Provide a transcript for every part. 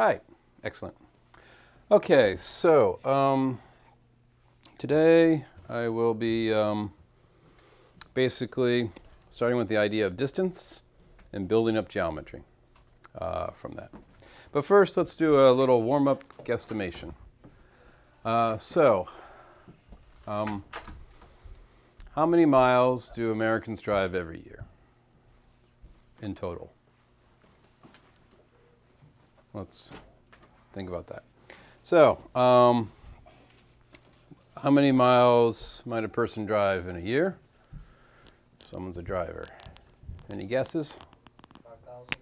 right, excellent. Okay, so today I will be basically starting with the idea of distance and building up geometry from that. But first, let's do a little warm-up guesstimation. How many miles do Americans drive every year in total? Let's think about that. So, how many miles might a person drive in a year? Someone's a driver. Any guesses? 5,000.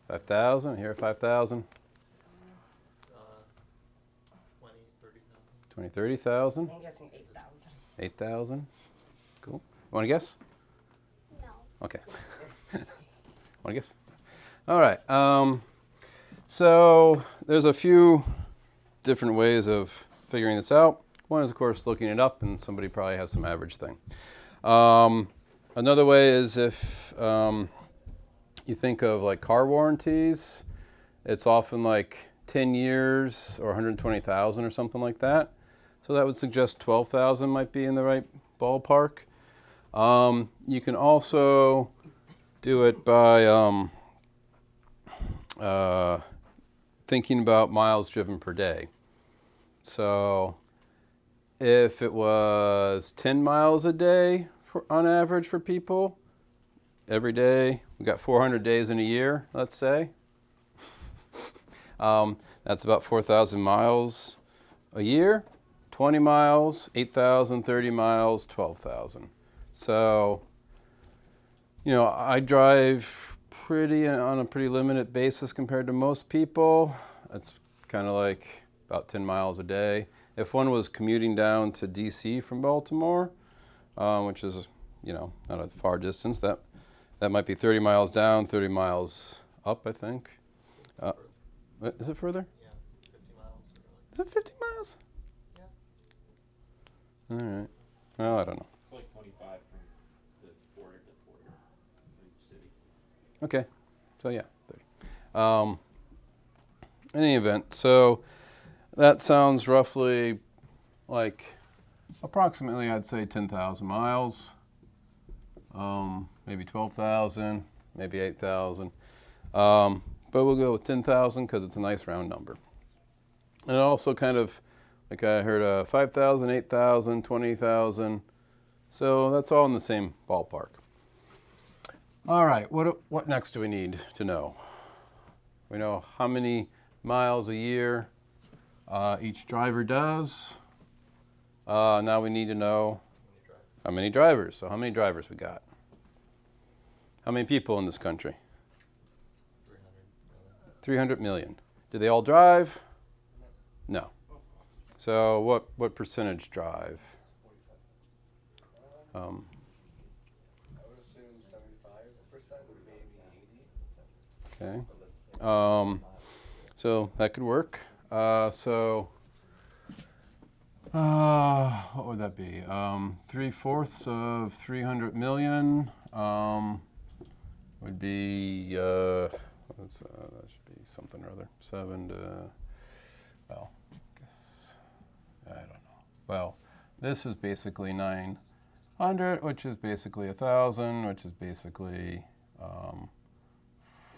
5,000. Here, 5,000. 20, 30,000. 20, 30,000. I'm guessing 8,000. 8,000. Cool. You want to guess? No. Okay. Want to guess? All right. So there's a few different ways of figuring this out. One is, of course, looking it up, and somebody probably has some average thing. Another way is if you think of like car warranties, it's often like 10 years or 120,000 or something like that. So that would suggest 12,000 might be in the right ballpark. You can also do it by thinking about miles driven per day. So if it was 10 miles a day on average for people, every day, we got 400 days in a year, let's say. That's about 4,000 miles a year. 20 miles, 8,000, 30 miles, 12,000. So, you know, I drive on a pretty limited basis compared to most people. It's kind of like about 10 miles a day. If one was commuting down to DC from Baltimore, which is, you know, not a far distance, that might be 30 miles down, 30 miles up, I think. Is it further? Yeah, 50 miles. Is it 50 miles? Yeah. All right. Well, I don't know. It's like 25 from the border to border of each city. Okay. So yeah, 30. In any event, so that sounds roughly like approximately, I'd say 10,000 miles, maybe 12,000, maybe 8,000. But we'll go with 10,000 because it's a nice round number. And also kind of, like I heard 5,000, 8,000, 20,000. So that's all in the same ballpark. All right, what next do we need to know? We know how many miles a year each driver does. Now we need to know how many drivers. So how many drivers we got? How many people in this country? 300 million. Do they all drive? No. So what percentage drive? I would assume 75%, maybe 80%. Okay. So that could work. What would that be? 3/4 of 300 million would be, that should be something or other. 7 to, well, I guess, I don't know. Well, this is basically 900, which is basically 1,000, which is basically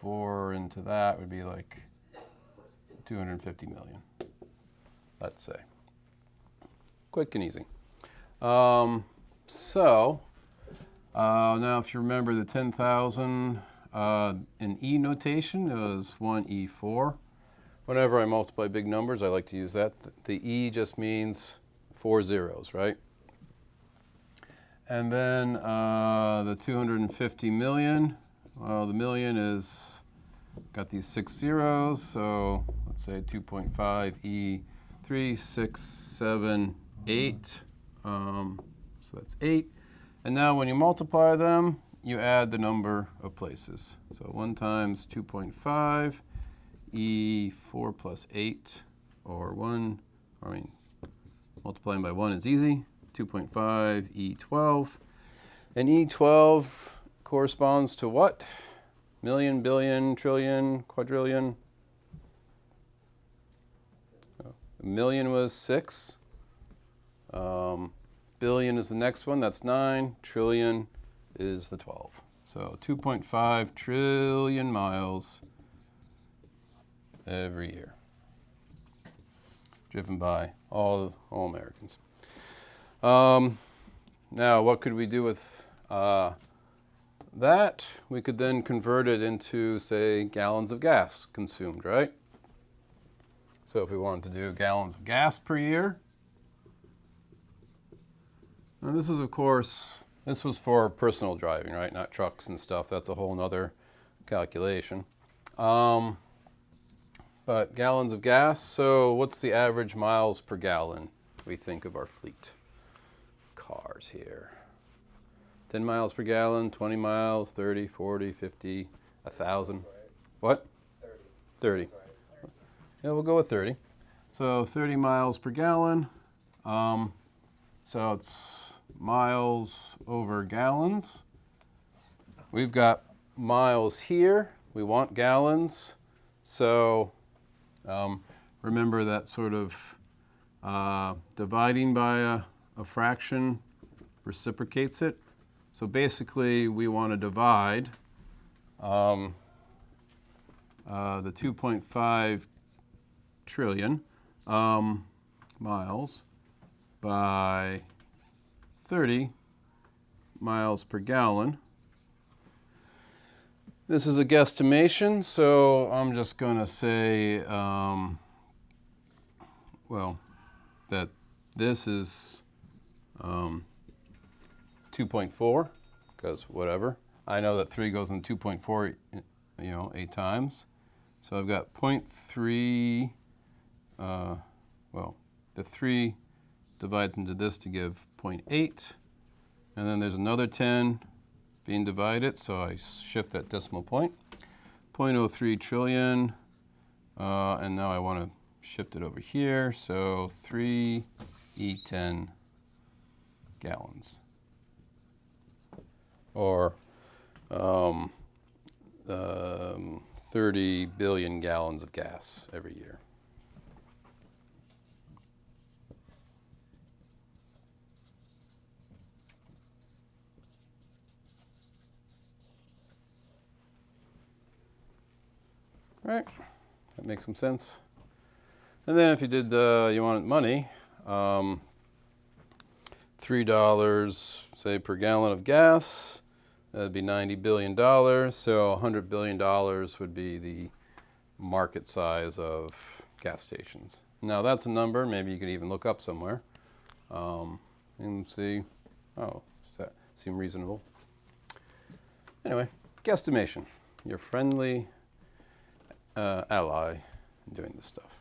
4 into that would be like 250 million, let's say. Quick and easy. Now if you remember the 10,000 in E notation, it was 1E4. Whenever I multiply big numbers, I like to use that. The E just means 4 zeros, right? And then the 250 million, well, the million is, got these 6 zeros, so let's say 2.5 E, 3, 6, 7, 8. So that's 8. And now when you multiply them, you add the number of places. So 1 times 2.5, E4 plus 8, or multiplying by 1 is easy. 2.5, E12. And E12 corresponds to what? Million, billion, trillion, quadrillion? A million was 6. Billion is the next one, that's 9. Trillion is the 12. So 2.5 trillion miles every year, driven by all Americans. Now, what could we do with that? We could then convert it into, say, gallons of gas consumed, right? So if we wanted to do gallons of gas per year, now this is, of course, this was for personal driving, right? Not trucks and stuff. That's a whole nother calculation. But gallons of gas, so what's the average miles per gallon we think of our fleet? Cars here. 10 miles per gallon, 20 miles, 30, 40, 50, 1,000. What? 30. Yeah, we'll go with 30. So 30 miles per gallon. So it's miles over gallons. We've got miles here. We want gallons. So remember that sort of dividing by a fraction reciprocates it. So basically, we want to divide the 2.5 trillion miles by 30 miles per gallon. This is a guesstimation, so I'm just going to say, well, that this is 2.4, because whatever. I know that 3 goes in 2.4, 8 times. So I've got 0.3, well, the 3 divides into this to give 0.8. And then there's another 10 being divided, so I shift that decimal point. 0.03 trillion, and now I want to shift it over here, so 3 E10 gallons. Or 30 billion gallons of gas every year. Right, that makes some sense. And then if you did you wanted money, $3, say, per gallon of gas, that'd be $90 billion. So $100 billion would be the market size of gas stations. Now that's a number, maybe you could even look up somewhere and see, oh, does that seem reasonable? Anyway, guesstimation, your friendly ally in doing this stuff.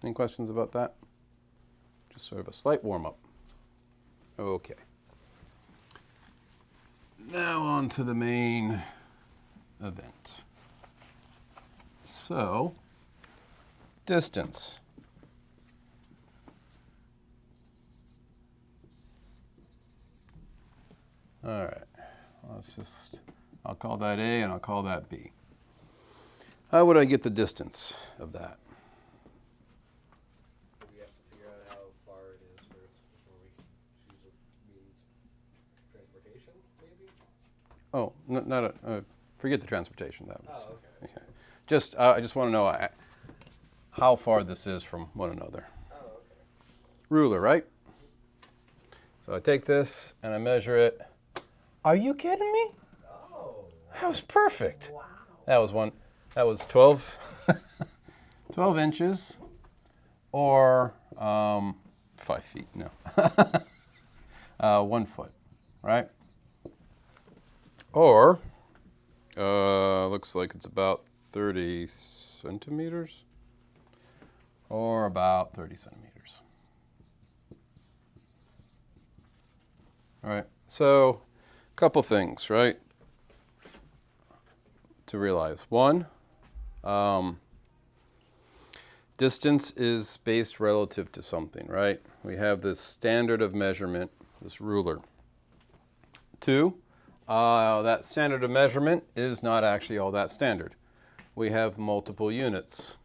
Any questions about that? Just sort of a slight warm-up. Okay. Now on to the main event. So, distance. All right, I'll call that A and I'll call that B. How would I get the distance of that? We have to figure out how far it is first before we choose a means of transportation, maybe? Oh, not forget the transportation. That was. Oh, okay. Yeah. I just want to know how far this is from one another. Oh, okay. Ruler, right? So I take this and I measure it. Are you kidding me? Oh. That was perfect. Wow. That was 12, 12 inches, or 5 feet, no. 1 foot, right? Or, looks like it's about 30 centimeters, or about 30 centimeters. All right, so a couple things, right, to realize. One, distance is spaced relative to something, right? We have this standard of measurement, this ruler. Two, that standard of measurement is not actually all that standard. We have multiple units.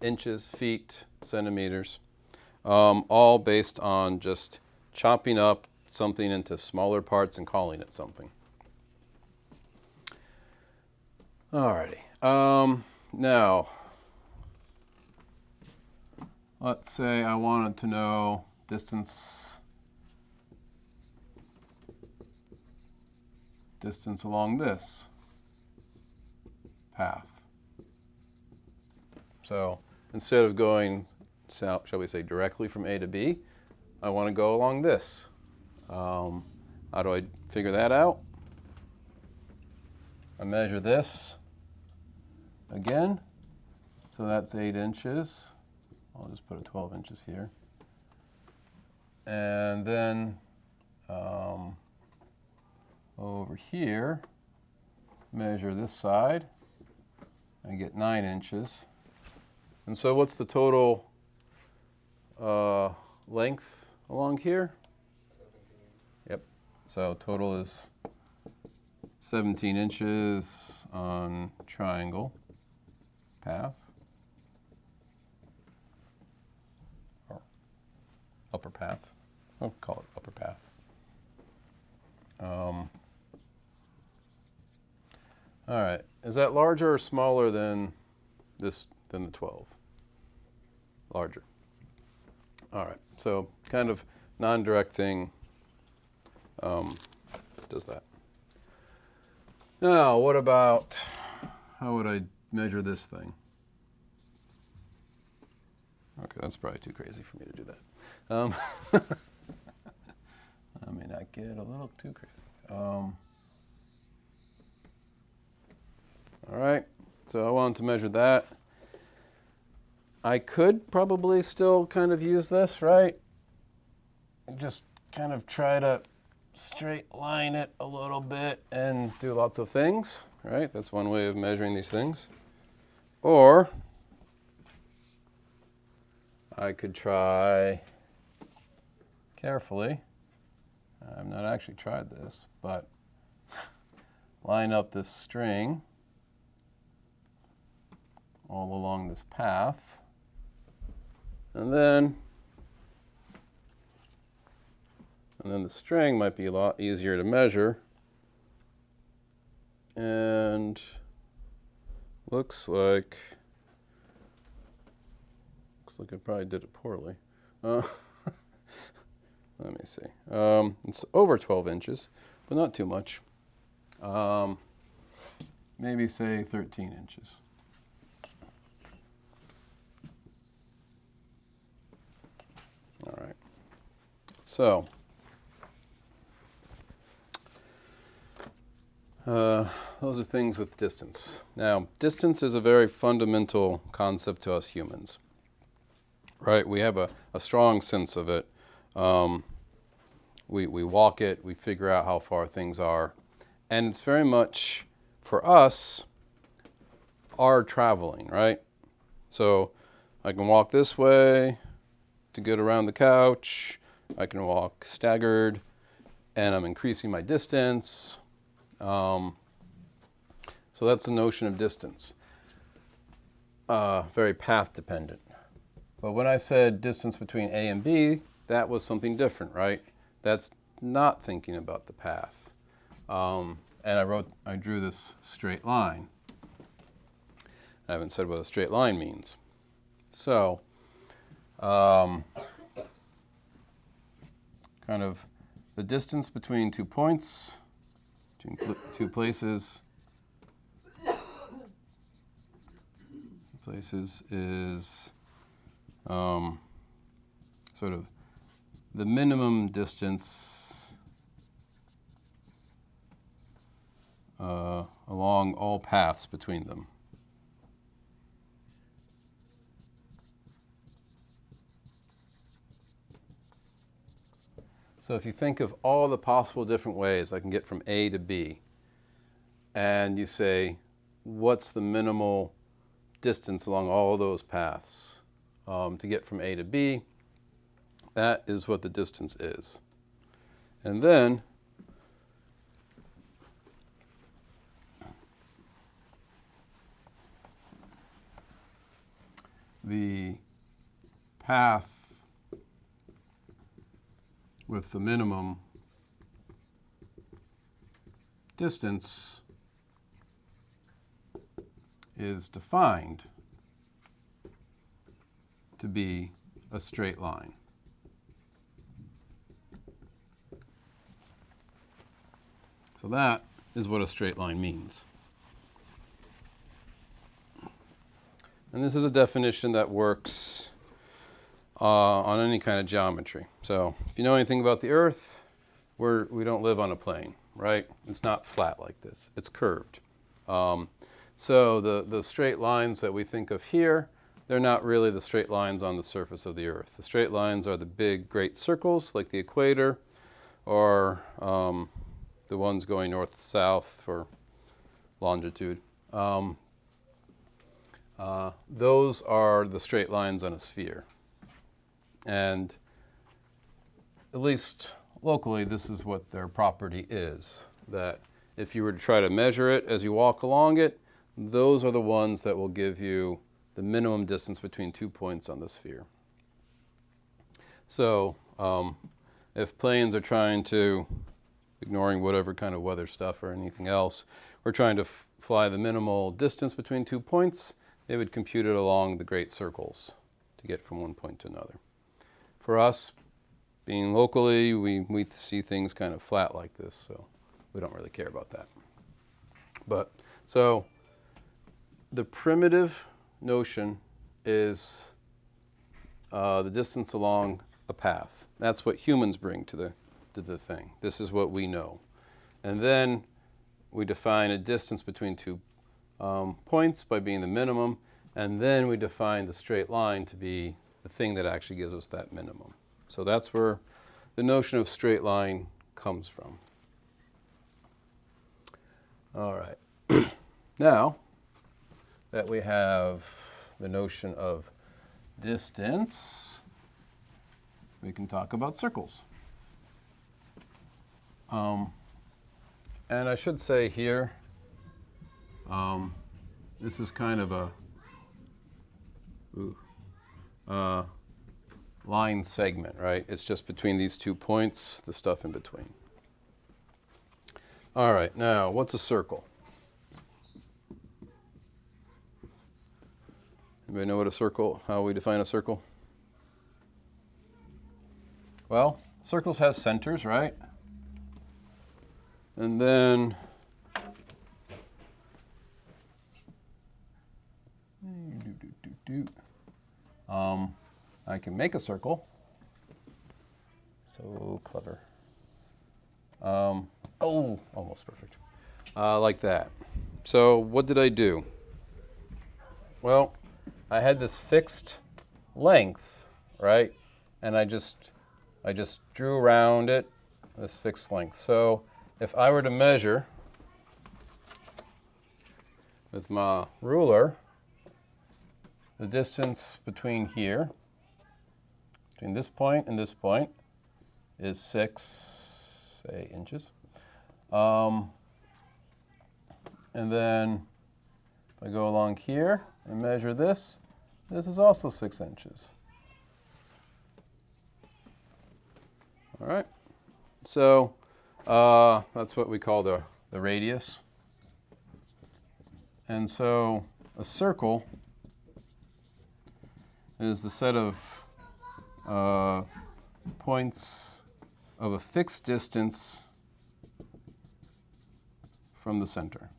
inches, feet, centimeters, all based on just chopping up something into smaller parts and calling it something. Alrighty. Now, let's say I wanted to know distance along this path. So instead of going, shall we say, directly from A to B, I want to go along this. How do I figure that out? I measure this again. So that's 8 inches. I'll just put a 12 inches here. And then over here, measure this side. I get 9 inches. And so what's the total length along here? 17. Yep. So total is 17 inches on triangle path. Or upper path. I'll call it upper path. All right. Is that larger or smaller than this, than the 12? Larger. All right. So kind of non-direct thing does that. Now, what about, how would I measure this thing? Okay, that's probably too crazy for me to do that. I may not get a little too crazy. All right, so I wanted to measure that. I could probably still kind of use this, right? Just kind of try to straight line it a little bit and do lots of things, right? That's one way of measuring these things. Or I could try carefully. I've not actually tried this, but line up this string all along this path, and then the string might be a lot easier to measure, and looks like I probably did it poorly. Let me see. It's over 12 inches, but not too much. Maybe say 13 inches. All right. So, those are things with distance. Now, distance is a very fundamental concept to us humans, right? We have a strong sense of it. We walk it, we figure out how far things are. And it's very much, for us, our traveling, right? So I can walk this way to get around the couch. I can walk staggered, and I'm increasing my distance. So that's the notion of distance. Very path dependent. But when I said distance between A and B, that was something different, right? That's not thinking about the path. And I drew this straight line. I haven't said what a straight line means. So, kind of the distance between 2 points, two places is sort of the minimum distance along all paths between them. So if you think of all the possible different ways I can get from A to B, and you say, what's the minimal distance along all those paths to get from A to B, that is what the distance is. And then the path with the minimum distance is defined to be a straight line. So that is what a straight line means. And this is a definition that works on any kind of geometry. So if you know anything about the Earth, we don't live on a plane, right? It's not flat like this. It's curved. So the straight lines that we think of here, they're not really the straight lines on the surface of the Earth. The straight lines are the big, great circles like the equator, or the ones going north-south for longitude. Those are the straight lines on a sphere. And at least locally, this is what their property is, that if you were to try to measure it as you walk along it, those are the ones that will give you the minimum distance between 2 points on the sphere. So if planes are trying to, ignoring whatever kind of weather stuff or anything else, we're trying to fly the minimal distance between 2 points, they would compute it along the great circles to get from one point to another. For us, being locally, we see things kind of flat like this, so we don't really care about that. But so the primitive notion is the distance along a path. That's what humans bring to the thing. This is what we know. And then we define a distance between 2 points by being the minimum, and then we define the straight line to be the thing that actually gives us that minimum. So that's where the notion of straight line comes from. All right. Now that we have the notion of distance, we can talk about circles. And I should say here, this is kind of a line segment, right? It's just between these 2 points, the stuff in between. All right, now what's a circle? Anybody know what a circle, how we define a circle? Well, circles have centers, right? And then I can make a circle. So clever. Oh, almost perfect. Like that. So what did I do? Well, I had this fixed length, right? And I just drew around it this fixed length. So if I were to measure with my ruler, the distance between here, between this point and this point, is 6, say, inches. And then if I go along here and measure this, this is also 6 inches. All right. So that's what we call the radius. And so a circle is the set of points of a fixed distance from the center.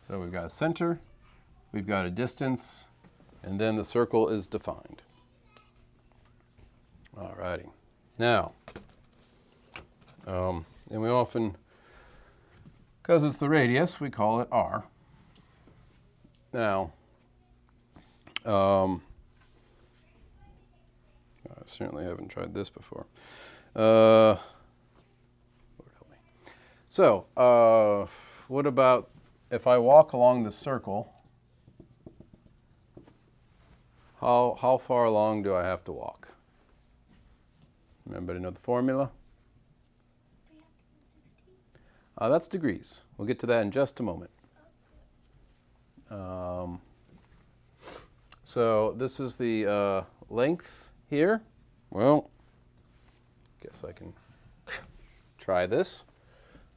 So we've got a center, we've got a distance, and then the circle is defined. All righty. Now, and we often, because it's the radius, we call it r. Now, I certainly haven't tried this before. Lord help me. So, what about if I walk along the circle? How far along do I have to walk? Anybody know the formula? That's degrees. We'll get to that in just a moment. So this is the length here. Well, guess I can try this.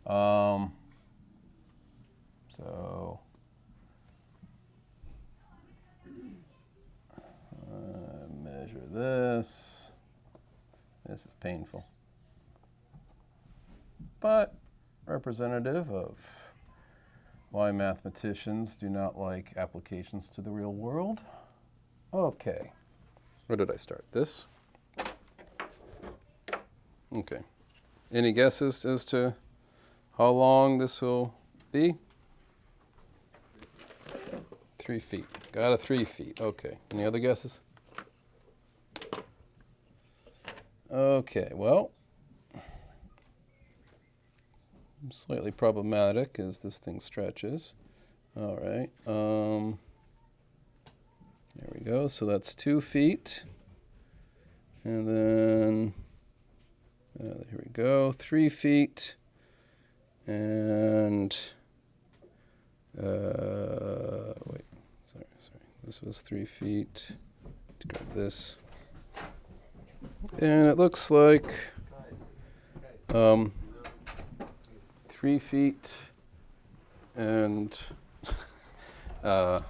So measure this. This is painful, but representative of why mathematicians do not like applications to the real world. Okay, where did I start? This? Okay. Any guesses as to how long this will be? 3 feet. Got a 3 feet. Okay. Any other guesses? Okay, well, slightly problematic as this thing stretches. All right. There we go. So that's 2 feet. And then, here we go, 3 feet. And, wait, sorry. This was 3 feet. Let's grab this. And it looks like 3 feet and, well,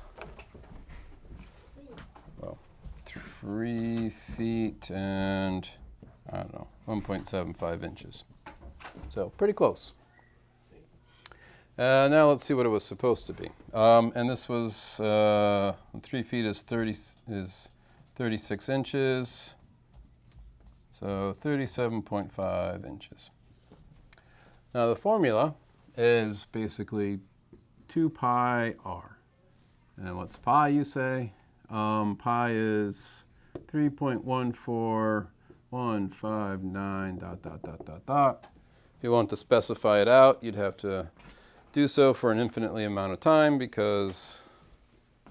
3 feet and, I don't know, 1.75 inches. So pretty close. Now let's see what it was supposed to be. And this was 3 feet is 36 inches. So 37.5 inches. Now the formula is basically 2 pi r. And what's pi, you say? Pi is 3.14159 ... If you want to specify it out, you'd have to do so for an infinitely amount of time because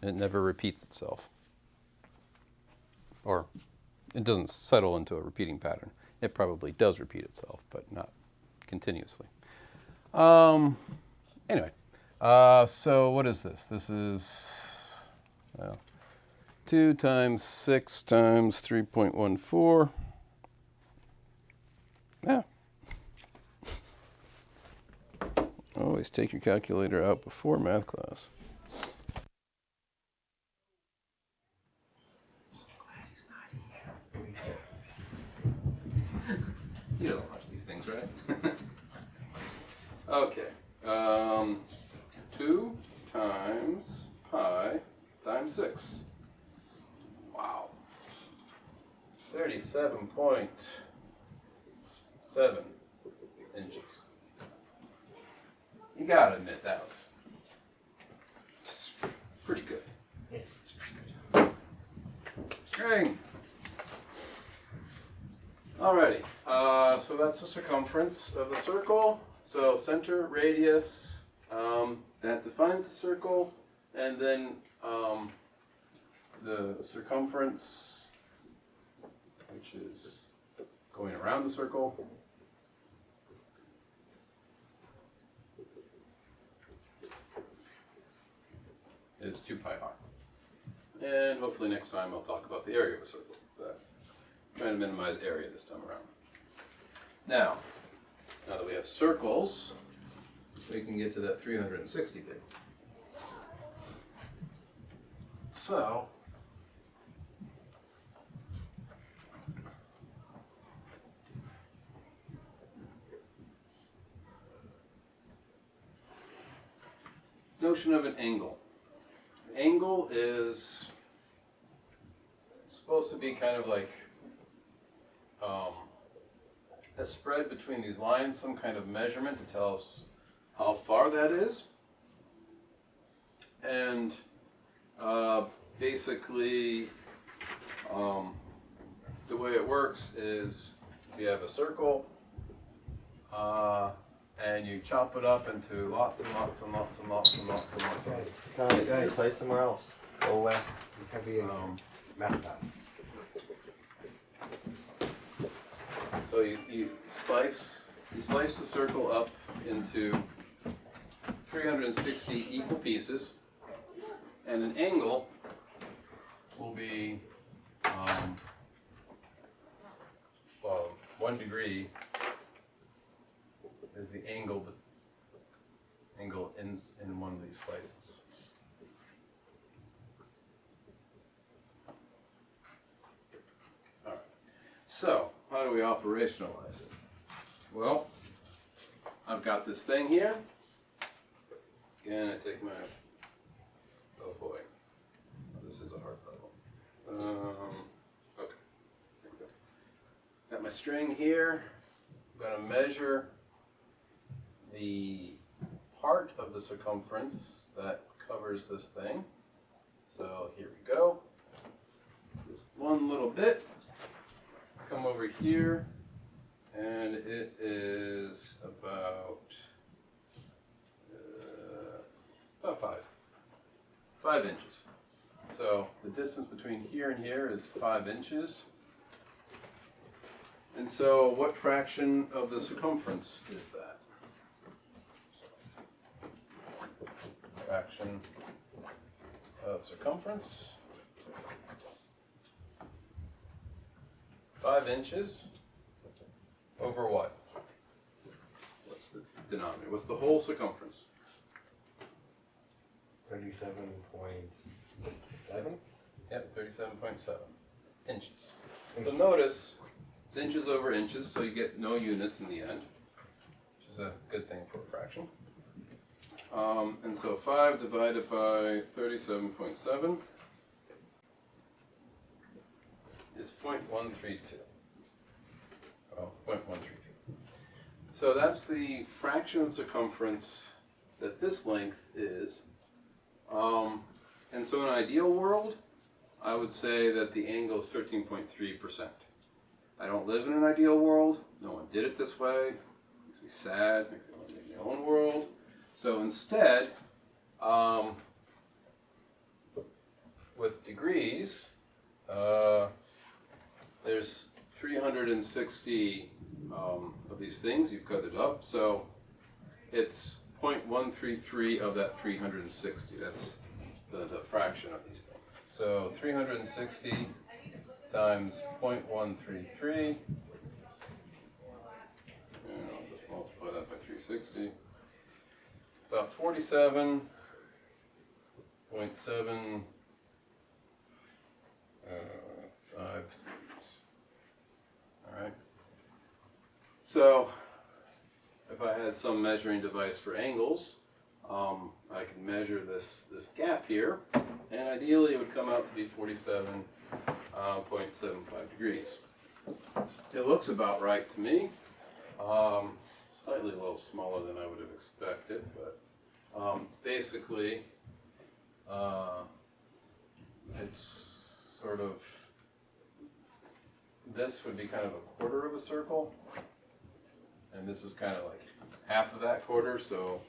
it never repeats itself. Or it doesn't settle into a repeating pattern. It probably does repeat itself, but not continuously. Anyway, so what is this? This is, well, 2 times 6 times 3.14. Yeah. Always take your calculator out before math class. You don't watch these things, right? Okay. 2 times pi times 6. Wow. 37.7 inches. You gotta admit that was pretty good. It's pretty good. String. Alrighty. So that's the circumference of the circle. So center, radius, that defines the circle, and then the circumference, which is going around the circle. Is 2 pi r. And hopefully next time I'll talk about the area of a circle, but I'm trying to minimize area this time around. Now that we have circles, we can get to that 360 bit. So, notion of an angle. Angle is supposed to be kind of like a spread between these lines, some kind of measurement to tell us how far that is. And basically, the way it works is if you have a circle and you chop it up into lots and lots and lots and lots and lots and lots of Guys, Play somewhere else. Go away. you can be in math class. So you slice the circle up into 360 equal pieces, and an angle will be 1 degree is the angle in one of these slices. All right. So how do we operationalize it? Well, I've got this thing here. Again, I take my, oh boy, this is a hard level. Okay, there we go. Got my string here. I'm going to measure the part of the circumference that covers this thing. So here we go. This one little bit. Come over here, and it is about 5 inches. So the distance between here and here is 5 inches. And so what fraction of the circumference is that? Fraction of circumference. 5 inches over what? What's the denominator? What's the whole circumference? 37.7? Yep, 37.7 inches. So notice it's inches over inches, so you get no units in the end, which is a good thing for a fraction. And so 5 divided by 37.7 is 0.132. Oh, 0.132. So that's the fraction of circumference that this length is. And so in an ideal world, I would say that the angle is 13.3%. I don't live in an ideal world. No one did it this way. It makes me sad. Makes me want to make my own world. So instead, with degrees, there's 360 of these things. You've cut it up. So it's 0.133 of that 360. That's the fraction of these things. So 360 times 0.133, and I'll just multiply that by 360, about 47.7, all right. So if I had some measuring device for angles, I can measure this gap here, and ideally it would come out to be 47.75 degrees. It looks about right to me. Slightly a little smaller than I would have expected, but basically it's sort of, this would be kind of a quarter of a circle, and this is kind of like half of that quarter, so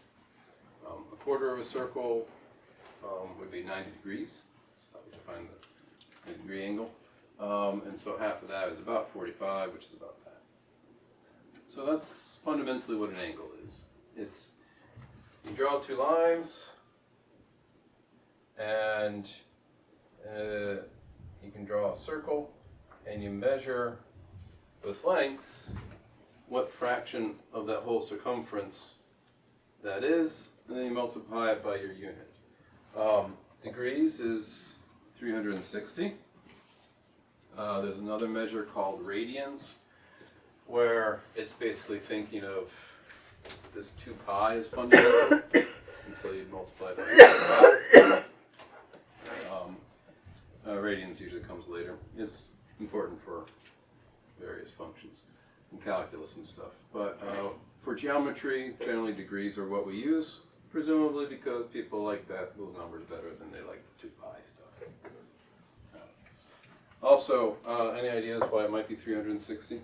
a quarter of a circle would be 90 degrees. That's how we define the degree angle. And so half of that is about 45, which is about that. So that's fundamentally what an angle is. It's, you draw two lines, and you can draw a circle, and you measure with lengths what fraction of that whole circumference that is, and then you multiply it by your unit. Degrees is 360. There's another measure called radians, where it's basically thinking of this 2 pi is fundamental, and so you'd multiply it by 2 pi. Radians usually comes later. It's important for various functions and calculus and stuff. But for geometry, generally degrees are what we use, presumably because people like those numbers better than they like the 2 pi stuff. Also, any ideas why it might be 360? Is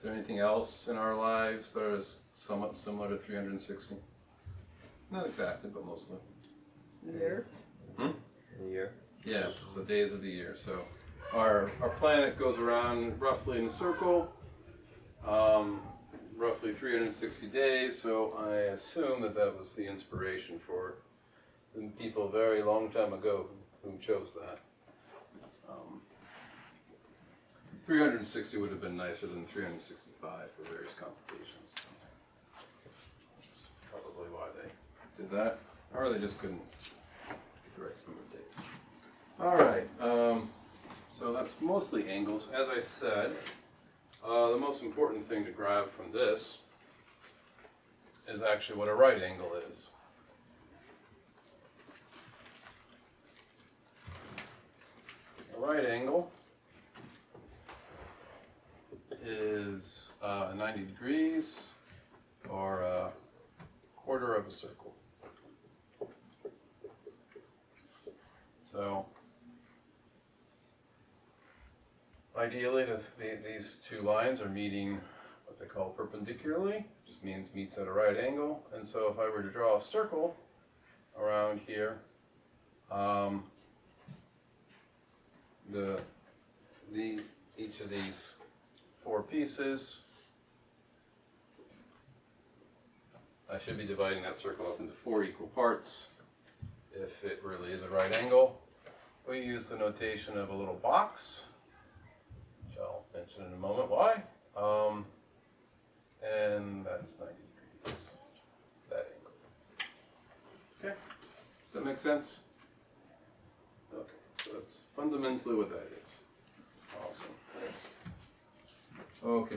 there anything else in our lives that is somewhat similar to 360? Not exactly, but mostly. Year? Hmm? A year? Yeah, so days of the year. So our planet goes around roughly in a circle roughly 360 days, so I assume that that was the inspiration for the people a very long time ago who chose that. 360 would have been nicer than 365 for various computations. That's probably why they did that, or they just couldn't get the right number of days. All right, so that's mostly angles. As I said, the most important thing to grab from this is actually what a right angle is. A right angle is 90 degrees, or a quarter of a circle. So ideally, these two lines are meeting what they call perpendicularly, just means meets at a right angle. And so if I were to draw a circle around here, each of these four pieces, I should be dividing that circle up into four equal parts if it really is a right angle. We use the notation of a little box, which I'll mention in a moment why. And that's 90 degrees, that angle. Okay, does that make sense? Okay, so that's fundamentally what that is. Awesome. Okay,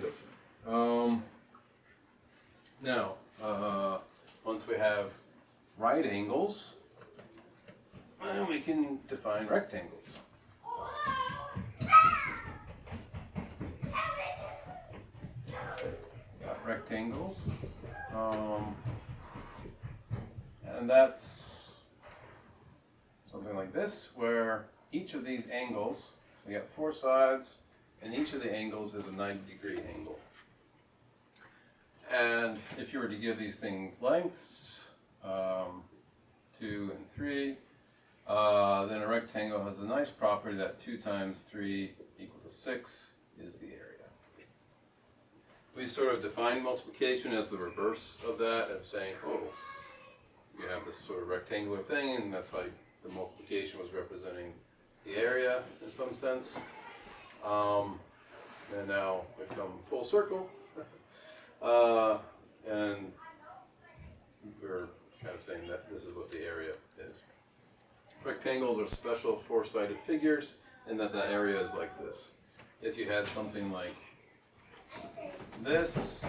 now, once we have right angles, we can define rectangles. Got rectangles, and that's something like this, where each of these angles, so you got four sides, and each of the angles is a 90-degree angle. And if you were to give these things lengths, 2 and 3, then a rectangle has the nice property that 2 times 3 equal to 6 is the area. We sort of define multiplication as the reverse of that, of saying, oh, you have this sort of rectangular thing, and that's how the multiplication was representing the area in some sense. And now we've come full circle, and we're kind of saying that this is what the area is. Rectangles are special four-sided figures, and that the area is like this. If you had something like this,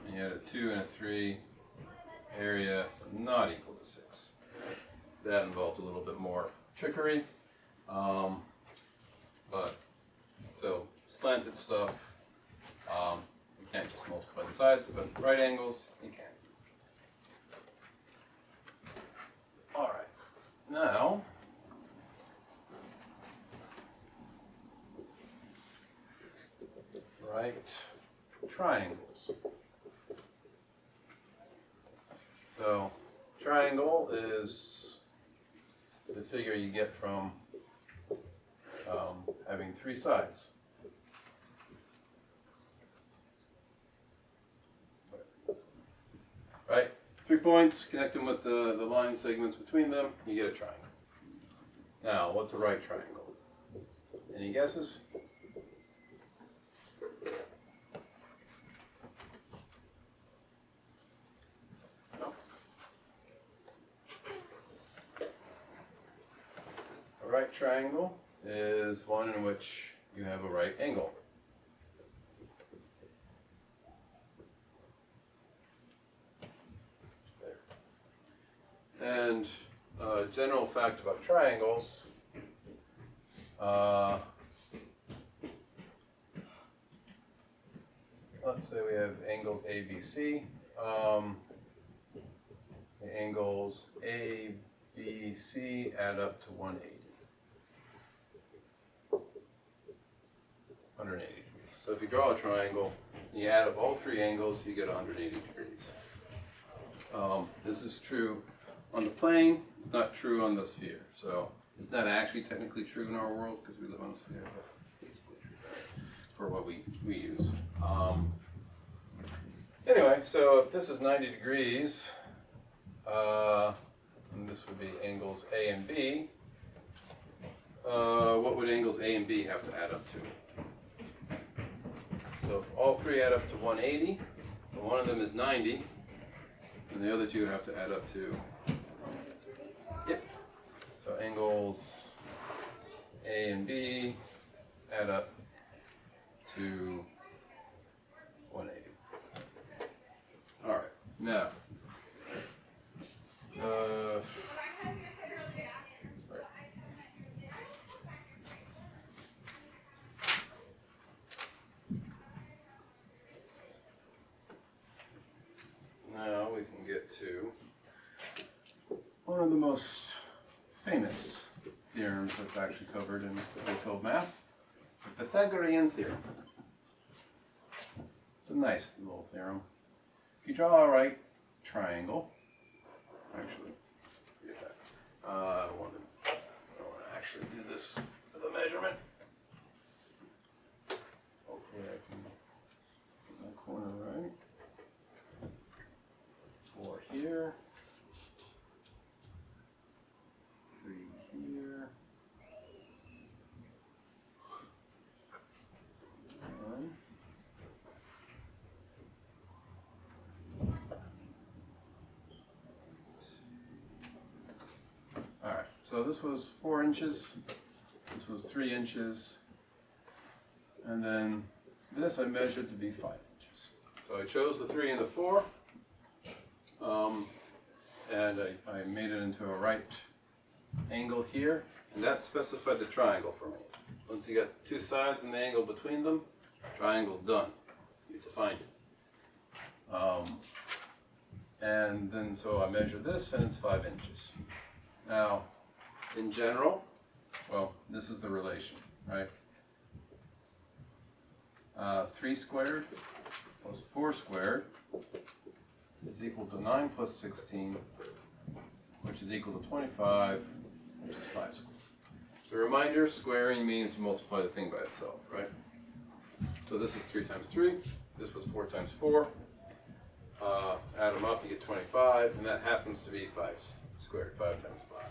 and you had a 2 and a 3, area not equal to 6. That involved a little bit more trickery, but so slanted stuff, you can't just multiply the sides, but right angles, you can. All right, now, right triangles. So, triangle is the figure you get from having 3 sides. Right? 3 points, connect them with the line segments between them, you get a triangle. Now, what's a right triangle? Any guesses? No? A right triangle is one in which you have a right angle. And a general fact about triangles, let's say we have angles ABC. The angles ABC add up to 180. 180 degrees. So if you draw a triangle, and you add up all 3 angles, you get 180 degrees. This is true on the plane, it's not true on the sphere. So it's not actually technically true in our world because we live on a sphere, but it's basically true for what we use. Anyway, so if this is 90 degrees, and this would be angles A and B, what would angles A and B have to add up to? So if all three add up to 180, and one of them is 90, and the other two have to add up to, yep. So angles A and B add up to 180. All right, now, right. Now we can get to one of the most famous theorems that's actually covered in Untitled Math, the Pythagorean Theorem. It's a nice little theorem. If you draw a right triangle, actually, forget that. I don't want to actually do this for the measurement. Hopefully I can get my corner right. 4 here. 3 here. 1. Alright, so this was 4 inches, this was 3 inches, and then this I measured to be 5 inches. So I chose the 3 and the 4, and I made it into a right angle here, and that specified the triangle for me. Once you got 2 sides and the angle between them, triangle's done. You defined it. And then so I measure this, and it's 5 inches. Now, in general, well, this is the relation, right? 3 squared plus 4 squared is equal to 9 plus 16, which is equal to 25, which is 5 squared. So reminder, squaring means multiply the thing by itself, right? So this is 3 times 3, this was 4 times 4. Add them up, you get 25, and that happens to be 5 squared, 5 times 5.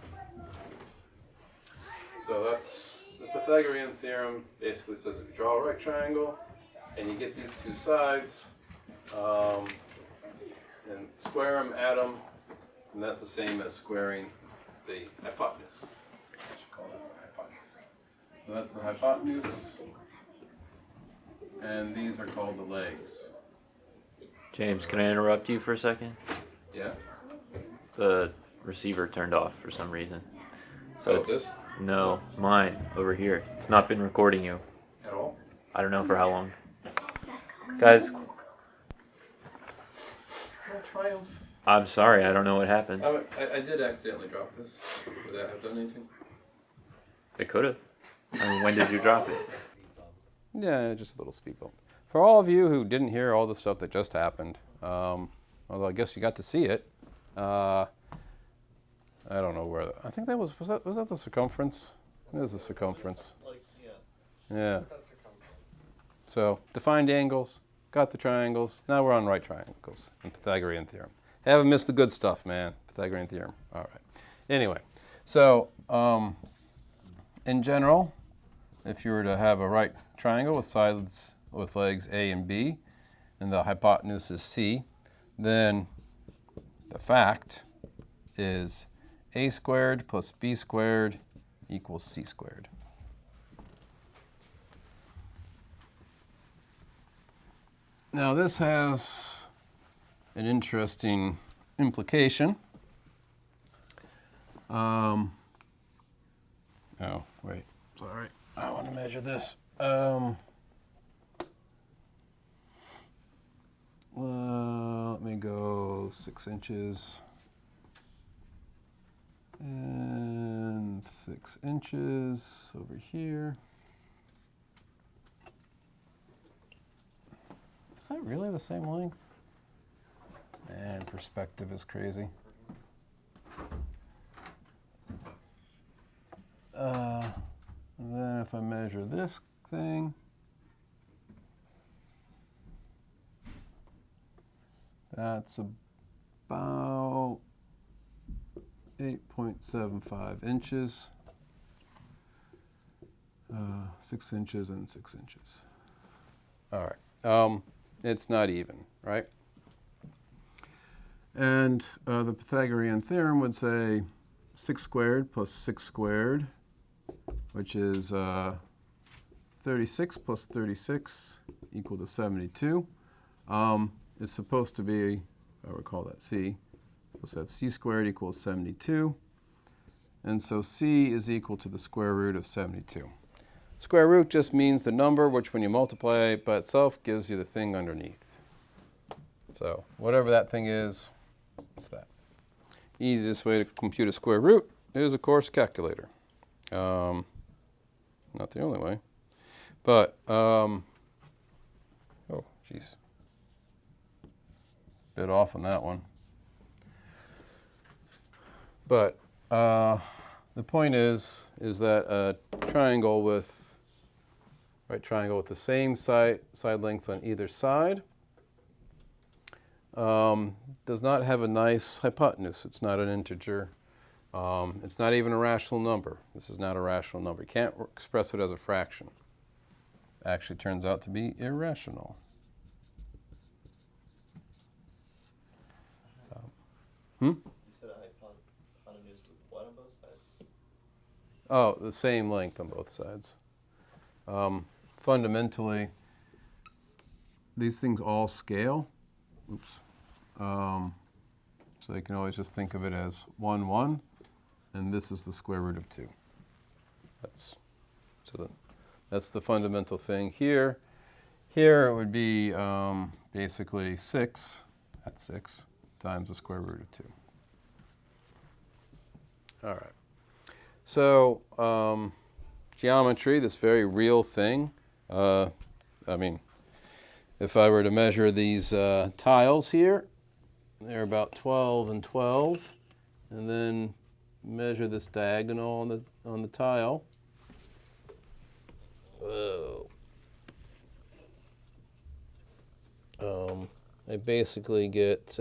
So that's the Pythagorean theorem. Basically says if you draw a right triangle and you get these 2 sides, and square them, add them, and that's the same as squaring the hypotenuse. I should call that the hypotenuse. So that's the hypotenuse, and these are called the legs. James, can I interrupt you for a second? Yeah? The receiver turned off for some reason. So it's this? No, mine over here. It's not been recording you. At all? I don't know for how long. Guys, Triumph. I'm sorry. I don't know what happened. I did accidentally drop this. Would that have done anything? It could have. I mean, when did you drop it? Yeah, just a little speed bump. For all of you who didn't hear all the stuff that just happened, although I guess you got to see it, I don't know where. I think that was that the circumference? It was the circumference. Yeah. So defined angles, got the triangles. Now we're on right triangles in Pythagorean theorem. Haven't missed the good stuff, man. Pythagorean theorem. All right. Anyway, so in general, if you were to have a right triangle with sides with legs A and B, and the hypotenuse is C, then the fact is A squared plus B squared equals C squared. Now this has an interesting implication. Oh, wait, sorry. I want to measure this. Let me go 6 inches. And 6 inches over here. Is that really the same length? Man, perspective is crazy. And then if I measure this thing, That's about 8.75 inches. 6 inches and 6 inches. All right. It's not even, right? And the Pythagorean theorem would say 6 squared plus 6 squared, which is 36 plus 36 equal to 72. It's supposed to be, I would call that C. Supposed to have C squared equals 72. And so C is equal to the square root of 72. Square root just means the number, which when you multiply it by itself gives you the thing underneath. So whatever that thing is, it's that. Easiest way to compute a square root is, of course, calculator. Not the only way. But, oh, geez. Bit off on that one. But the point is that a triangle with the same side lengths on either side does not have a nice hypotenuse. It's not an integer. It's not even a rational number. This is not a rational number. You can't express it as a fraction. It actually turns out to be irrational. You said a hypotenuse with what on both sides? Oh, the same length on both sides. Fundamentally, these things all scale. Oops. So you can always just think of it as 1, 1, and this is the square root of 2. That's the fundamental thing here. Here it would be basically 6, that's 6, times the square root of 2. All right. So geometry, this very real thing. I mean, if I were to measure these tiles here, they're about 12 and 12, and then measure this diagonal on the tile. Whoa. I basically get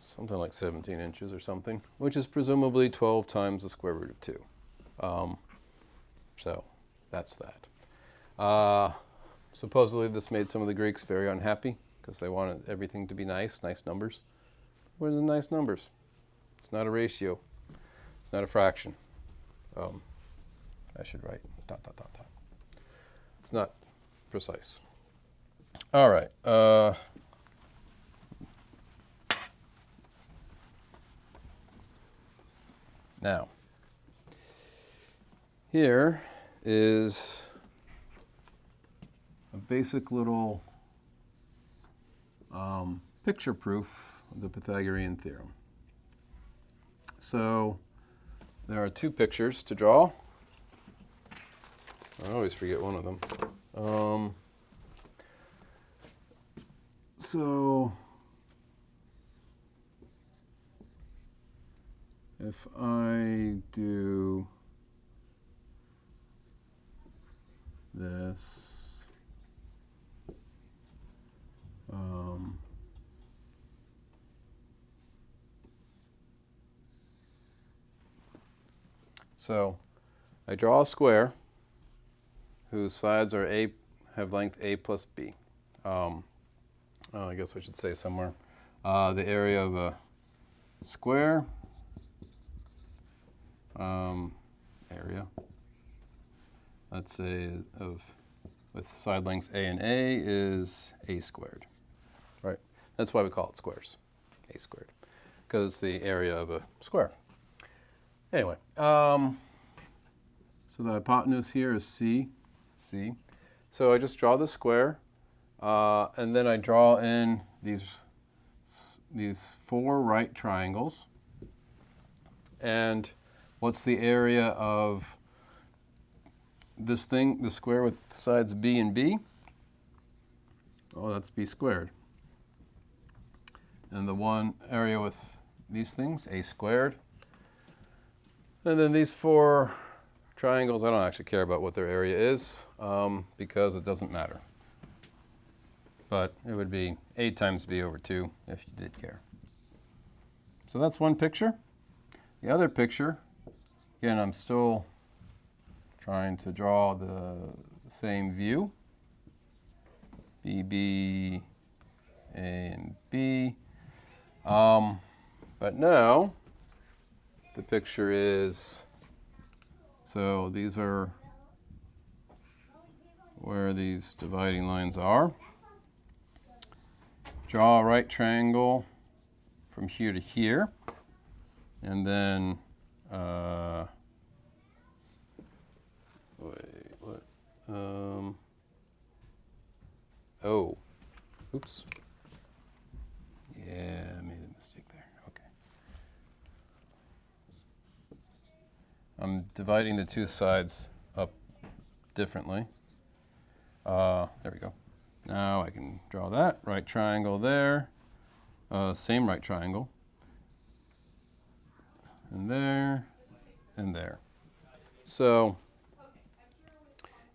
something like 17 inches or something, which is presumably 12 times the square root of 2. So that's that. Supposedly this made some of the Greeks very unhappy because they wanted everything to be nice numbers. What are the nice numbers? It's not a ratio. It's not a fraction. I should write ... It's not precise. All right. Now, here is a basic little picture proof of the Pythagorean theorem. So there are 2 pictures to draw. I always forget one of them. So if I do this, so I draw a square whose sides are have length a plus b. I guess I should say somewhere the area of a square area, let's say with side lengths a and a is a squared, right? That's why we call it squares, a squared, because it's the area of a square. Anyway, so the hypotenuse here is c. So I just draw the square, and then I draw in these 4 right triangles. And what's the area of this thing, the square with sides b and b? Oh, that's b squared. And the one area with these things, a squared. And then these 4 triangles, I don't actually care about what their area is because it doesn't matter. but it would be a times b over 2 if you did care. So that's one picture. The other picture, again, I'm still trying to draw the same view. B, A, and B. But now the picture is, so these are where these dividing lines are. Draw a right triangle from here to here, and then wait, what? Oh, oops. Yeah, I made a mistake there. Okay. I'm dividing the two sides up differently. There we go. Now I can draw that right triangle there. Same right triangle. And there, and there. So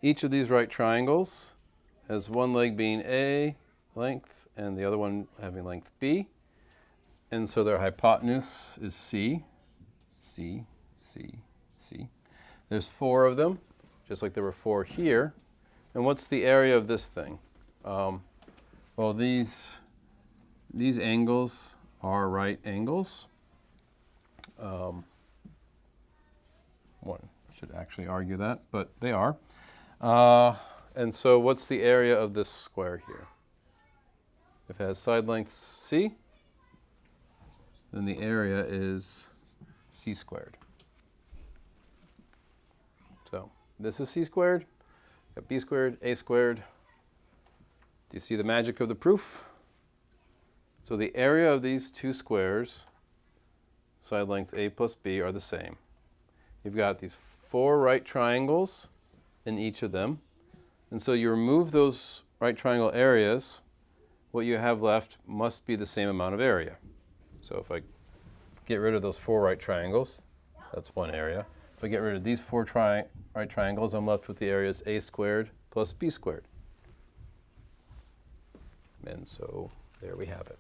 each of these right triangles has one leg being A length and the other one having length B. And so their hypotenuse is C, C, C, C. There's 4 of them, just like there were 4 here. And what's the area of this thing? Well, these angles are right angles. One should actually argue that, but they are. And so what's the area of this square here? If it has side length C, then the area is C squared. So this is C squared, got B squared, A squared. Do you see the magic of the proof? So the area of these two squares, side lengths A plus B, are the same. You've got these 4 right triangles in each of them. And so you remove those right triangle areas, what you have left must be the same amount of area. So if I get rid of those 4 right triangles, that's one area. If I get rid of these 4 right triangles, I'm left with the areas A squared plus B squared. And so there we have it.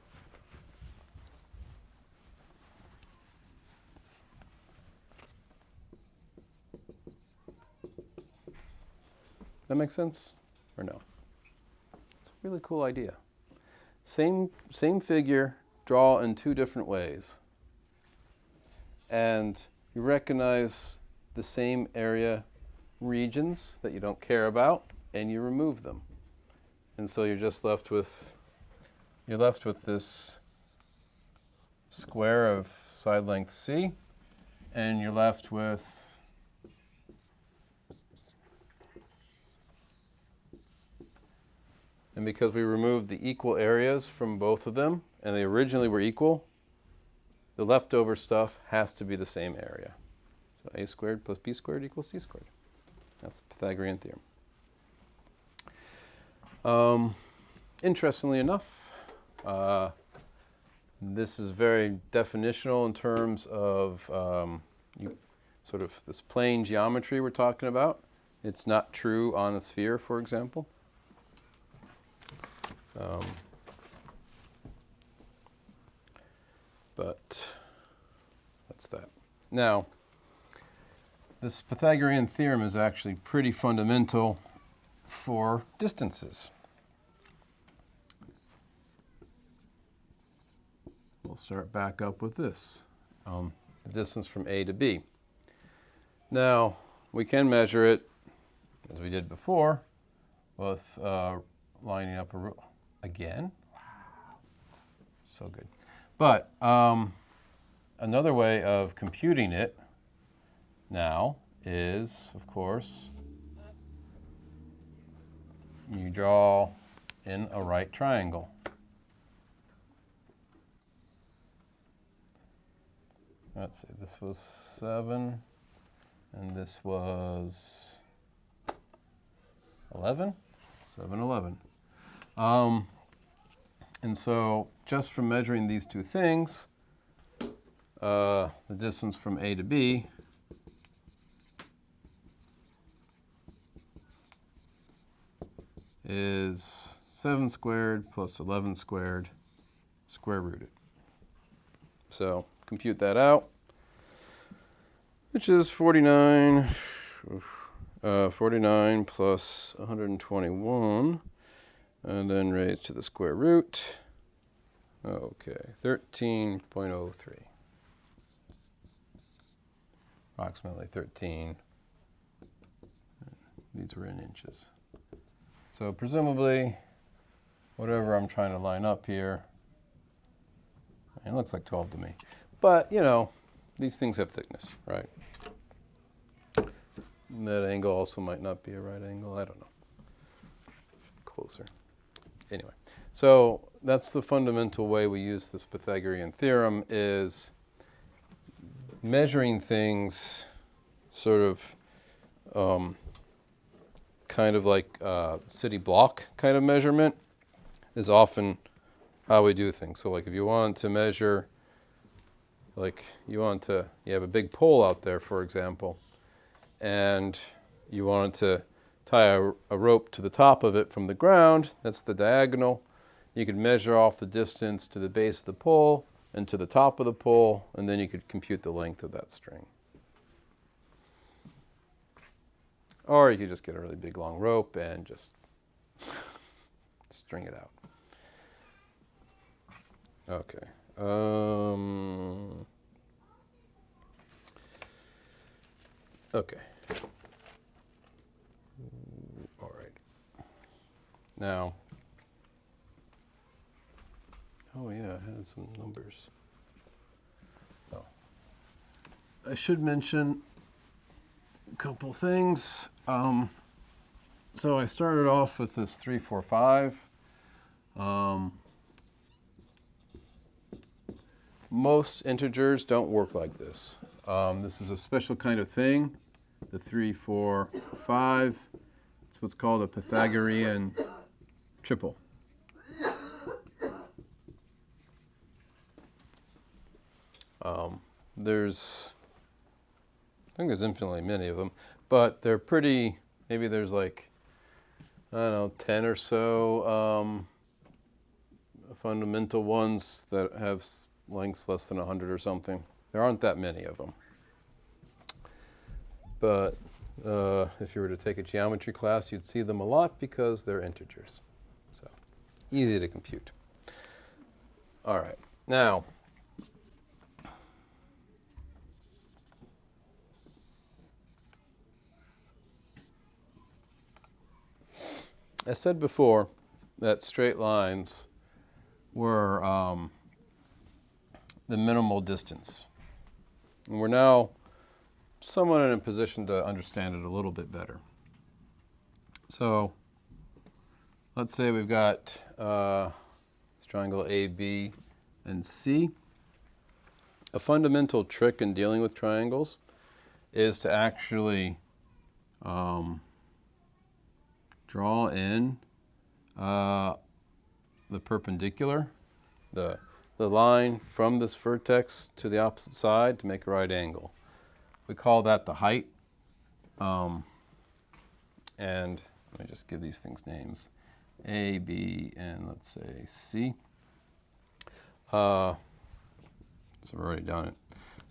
That make sense or no? It's a really cool idea. Same figure, draw in 2 different ways. And you recognize the same area regions that you don't care about, and you remove them. And so you're just left with, this square of side length C, and you're left with and because we removed the equal areas from both of them, and they originally were equal, the leftover stuff has to be the same area. So A squared plus B squared equals C squared. That's the Pythagorean theorem. Interestingly enough, this is very definitional in terms of sort of this plane geometry we're talking about. It's not true on a sphere, for example. But that's that. Now, this Pythagorean theorem is actually pretty fundamental for distances. We'll start back up with this, the distance from A to B. Now, we can measure it, as we did before, with lining up a rule. Again? Wow. So good. But another way of computing it now is, of course, you draw in a right triangle. Let's see, this was 7, and this was 11? 7, 11. And so just from measuring these 2 things, the distance from A to B is 7 squared plus 11 squared, square rooted. So compute that out, which is 49, 49 plus 121, and then raised to the square root. Okay, 13.03. Approximately 13. These were in inches. So presumably, whatever I'm trying to line up here, it looks like 12 to me. But, you know, these things have thickness, right? And that angle also might not be a right angle. I don't know. Closer. Anyway, so that's the fundamental way we use this Pythagorean theorem, is measuring things sort of kind of like city block kind of measurement is often how we do things. So like if you want to measure, like you have a big pole out there, for example, and you wanted to tie a rope to the top of it from the ground, that's the diagonal. You could measure off the distance to the base of the pole and to the top of the pole, and then you could compute the length of that string. Or you could just get a really big long rope and just string it out. Okay. Okay. All right. Now, oh yeah, I had some numbers. Oh. I should mention a couple things. So I started off with this 3, 4, 5. Most integers don't work like this. This is a special kind of thing, the 3, 4, 5. It's what's called a Pythagorean triple. I think there's infinitely many of them, but they're pretty, maybe there's like, I don't know, 10 or so fundamental ones that have lengths less than 100 or something. There aren't that many of them. But if you were to take a geometry class, you'd see them a lot because they're integers. So easy to compute. All right, now, I said before that straight lines were the minimal distance. And we're now somewhat in a position to understand it a little bit better. So let's say we've got this triangle A, B, and C. A fundamental trick in dealing with triangles is to actually draw in the perpendicular, the line from this vertex to the opposite side to make a right angle. We call that the height. And let me just give these things names. A, B, and let's say C. So we've already done it.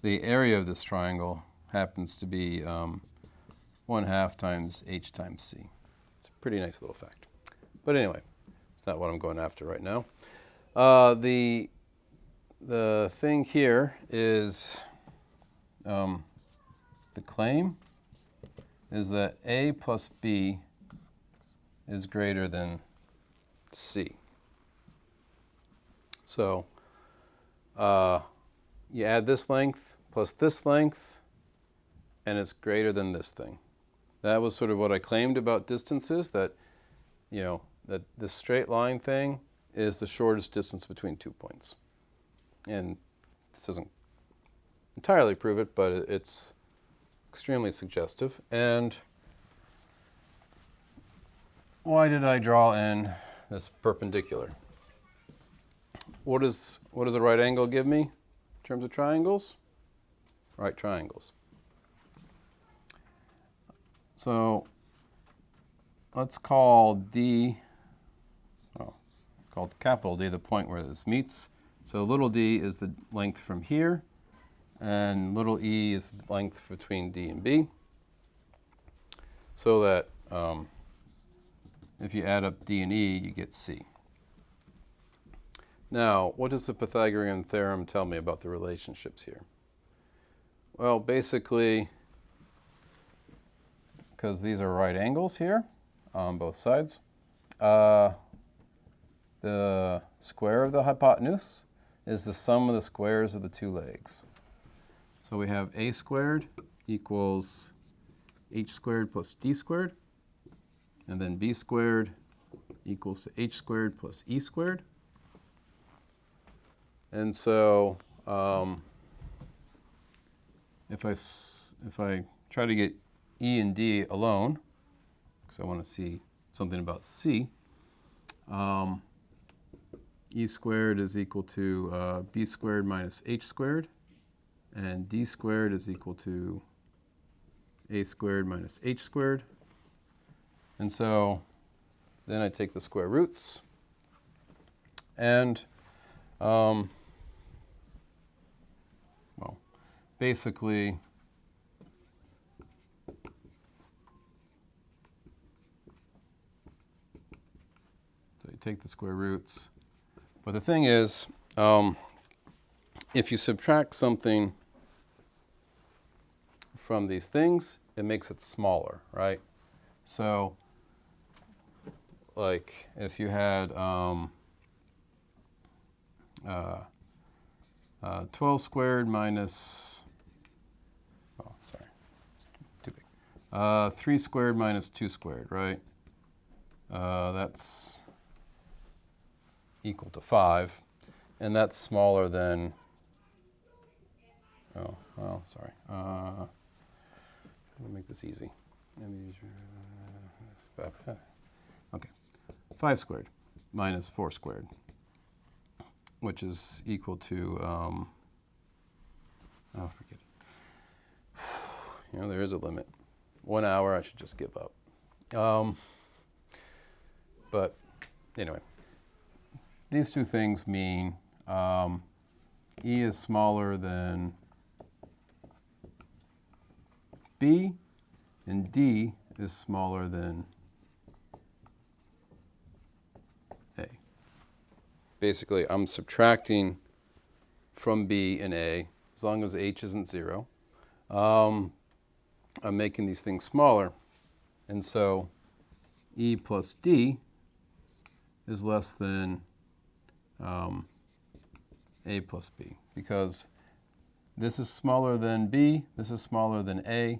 The area of this triangle happens to be 1/2 times h times c. It's a pretty nice little fact. But anyway, it's not what I'm going after right now. The thing here is, the claim is that A plus B is greater than C. So you add this length plus this length, and it's greater than this thing. That was sort of what I claimed about distances, that, you know, that this straight line thing is the shortest distance between 2 points. And this doesn't entirely prove it, but it's extremely suggestive. And why did I draw in this perpendicular? What does a right angle give me in terms of triangles? Right triangles. So let's call D, oh, called capital D, the point where this meets. So little d is the length from here, and little e is the length between D and B. So that if you add up D and E, you get C. Now, what does the Pythagorean theorem tell me about the relationships here? Well, basically, because these are right angles here on both sides, the square of the hypotenuse is the sum of the squares of the two legs. So we have a squared equals h squared plus d squared, and then b squared equals to h squared plus e squared. And so if I try to get E and D alone, because I want to see something about C, E squared is equal to B squared minus H squared, and D squared is equal to A squared minus H squared. And so then I take the square roots, and well, basically, so you take the square roots. But the thing is, if you subtract something from these things, it makes it smaller, right? So, like if you had 12 squared minus, oh, sorry, it's too big. 3 squared minus 2 squared, right? That's equal to 5, and that's smaller than, oh, well, sorry. Let me make this easy. Okay, 5 squared minus 4 squared, which is equal to, oh, forget it. You know, there is a limit. 1 hour, I should just give up. But anyway, these two things mean E is smaller than B, and D is smaller than A. Basically, I'm subtracting from B and A, as long as H isn't 0. I'm making these things smaller, and so E plus D is less than A plus B, because this is smaller than B, this is smaller than A,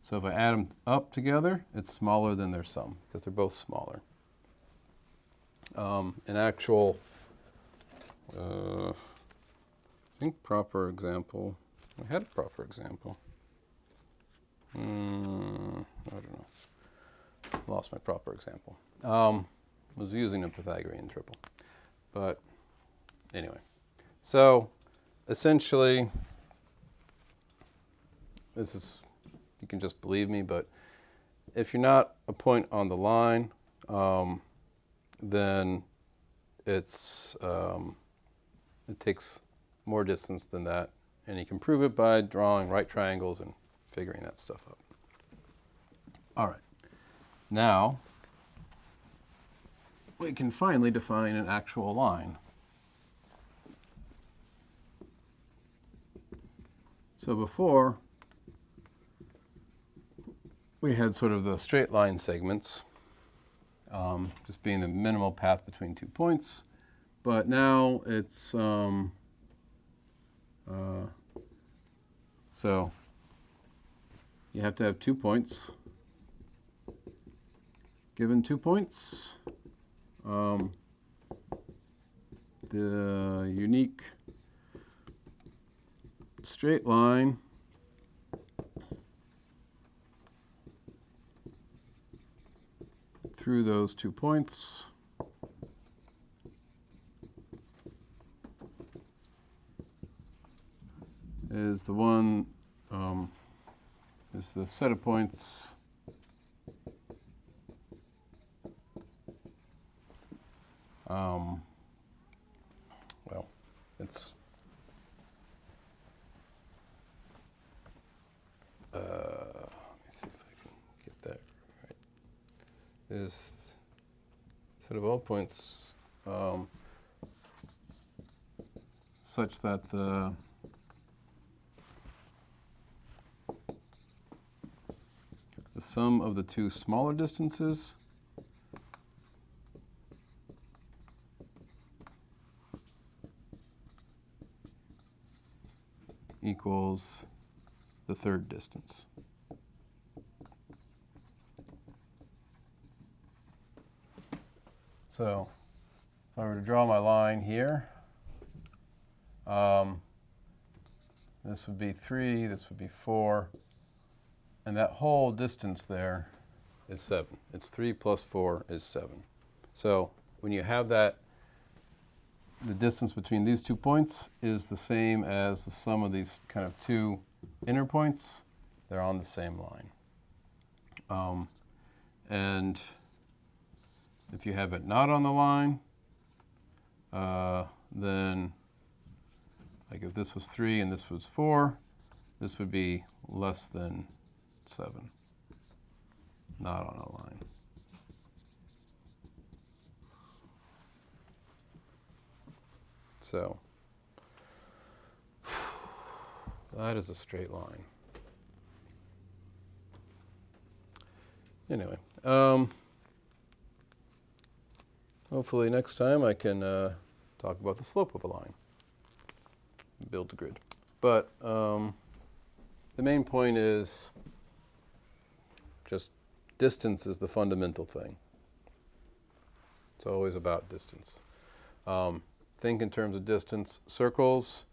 so if I add them up together, it's smaller than their sum, because they're both smaller. An actual, I think proper example, I had a proper example. I don't know, lost my proper example. Was using a Pythagorean triple, but anyway. So essentially, this is, you can just believe me, but if you're not a point on the line, then it's it takes more distance than that, and you can prove it by drawing right triangles and figuring that stuff out. All right, now we can finally define an actual line. So before, we had sort of the straight line segments, just being the minimal path between 2 points. But now it's, so you have to have 2 points. Given 2 points, the unique straight line through those 2 points is the one, is the set of points it's let me see if I can get that right. Is set of all points such that the sum of the two smaller distances equals the third distance. So if I were to draw my line here, this would be 3, this would be 4, and that whole distance there is 7. It's 3 plus 4 is 7. So when you have that, the distance between these 2 points is the same as the sum of these kind of 2 inner points. They're on the same line. And if you have it not on the line, then like if this was 3 and this was 4, this would be less than 7, not on a line. So that is a straight line. Anyway, hopefully next time I can talk about the slope of a line, build the grid. But the main point is just distance is the fundamental thing. It's always about distance. Think in terms of distance. Circles,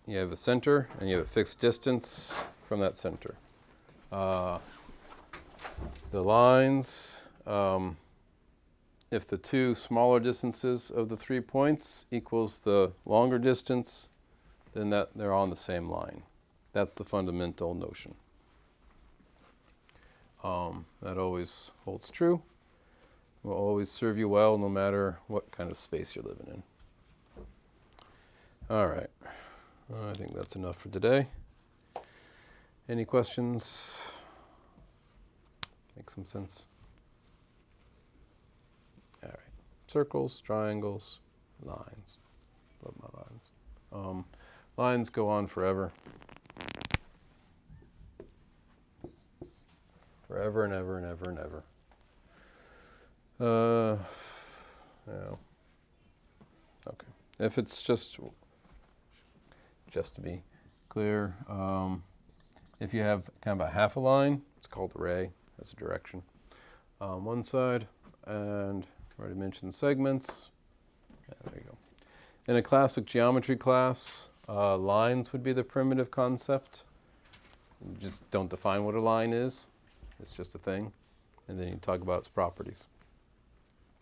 you have a center and you have a fixed distance from that center. The lines, if the 2 smaller distances of the 3 points equals the longer distance, then they're on the same line. That's the fundamental notion. That always holds true. Will always serve you well no matter what kind of space you're living in. All right. I think that's enough for today. Any questions? Make some sense? All right. Circles, triangles, lines. Love my lines. Lines go on forever. Forever and ever and ever and ever. Yeah. Okay. If it's just to be clear, if you have kind of a half a line, it's called a ray. That's a direction. One side, and I already mentioned segments. Yeah, there you go. In a classic geometry class, lines would be the primitive concept. You just don't define what a line is. It's just a thing. And then you talk about its properties.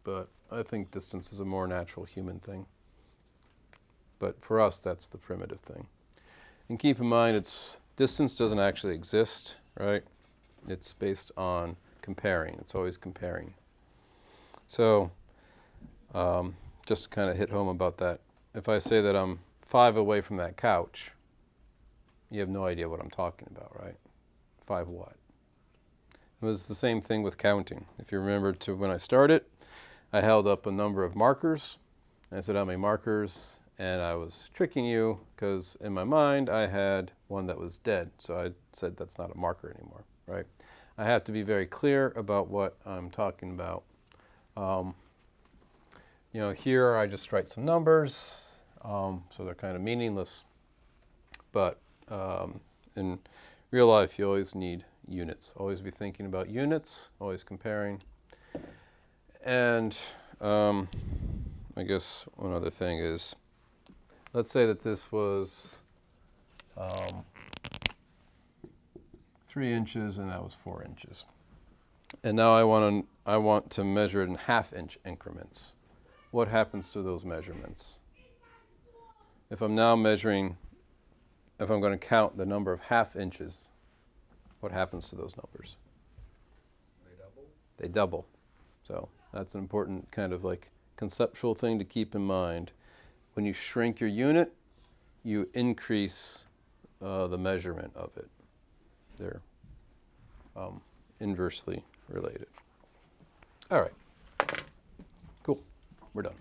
But I think distance is a more natural human thing. But for us, that's the primitive thing. And keep in mind, distance doesn't actually exist, right? It's based on comparing. It's always comparing. So just to kind of hit home about that, if I say that I'm 5 away from that couch, you have no idea what I'm talking about, right? 5 what? It was the same thing with counting. If you remember when I started, I held up a number of markers. And I said, how many markers? And I was tricking you because in my mind I had one that was dead. So I said that's not a marker anymore, right? I have to be very clear about what I'm talking about. Here I just write some numbers, so they're kind of meaningless. But in real life, you always need units. Always be thinking about units, always comparing. And I guess one other thing is, let's say that this was 3 inches and that was 4 inches. And now I want to measure it in half-inch increments. What happens to those measurements? If I'm going to count the number of half inches, what happens to those numbers? They double? They double. So that's an important kind of like conceptual thing to keep in mind. when you shrink your unit, you increase the measurement of it. They're inversely related. All right. Cool. We're done.